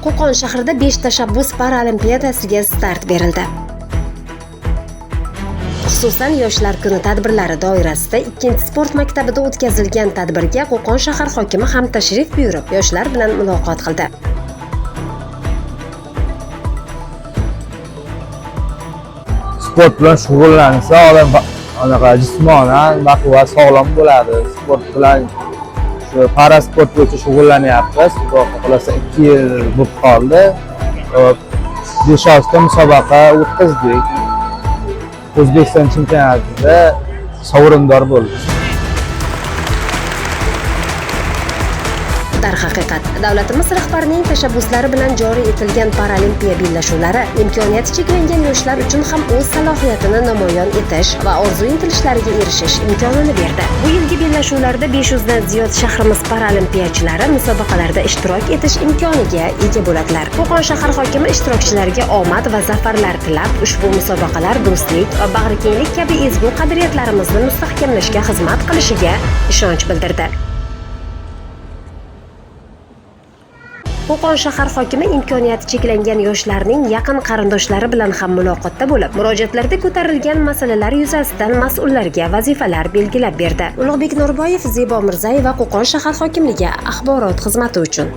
Qo'qon shahrida 5 tashabbus paralimpiadasiga start berildi. Xususan, Yoshlar kuni tadbirlari doirasida 2-sport maktabida o'tkazilgan tadbirga Qo'qon shahar hokimi ham tashrif buyurib, yoshlar bilan muloqot qildi. Sport bilan shug'ullansa, odam jismonan baquvvat sog'lom bo'ladi. Sport bilan shu parasport bo'yicha shug'ullanyapmiz. Xudo xohlasa 2 yil bo'lib qoldi. 5-6 ta musobaqa o'tkazdik. O'zbekiston chempionatida sovrindor bo'ldik. Darhaqiqat, davlatimiz rahbarining tashabbuslari bilan joriy etilgan paralimpiya bellashuvlari imkoniyati cheklangan yoshlar uchun ham o'z salohiyatini namoyon etish va orzu intilishlariga erishish imkonini berdi. Bu yilgi bellashuvlarda 500 dan ziyod shahrimiz paralimpiyachilari musobaqalarda ishtirok etish imkoniga ega bo'ladilar. Qo'qon shahar hokimi ishtirokchilarga omad va zafarlar tilab, ushbu musobaqalar do'stlik va bag'rikenglik kabi ezgu qadriyatlarimizni mustahkamlashga xizmat qilishiga ishonch bildirdi. Qo'qon shahar hokimi imkoniyati cheklangan yoshlarning yaqin qarindoshlari bilan ham muloqotda bo'lib, murojaatlarda ko'tarilgan masalalar yuzasidan mas'ullarga vazifalar belgilab berdi. Ulug'bek Norboyev, Zebo Mirzayeva, Qo'qon shahar hokimligi axborot xizmati uchun.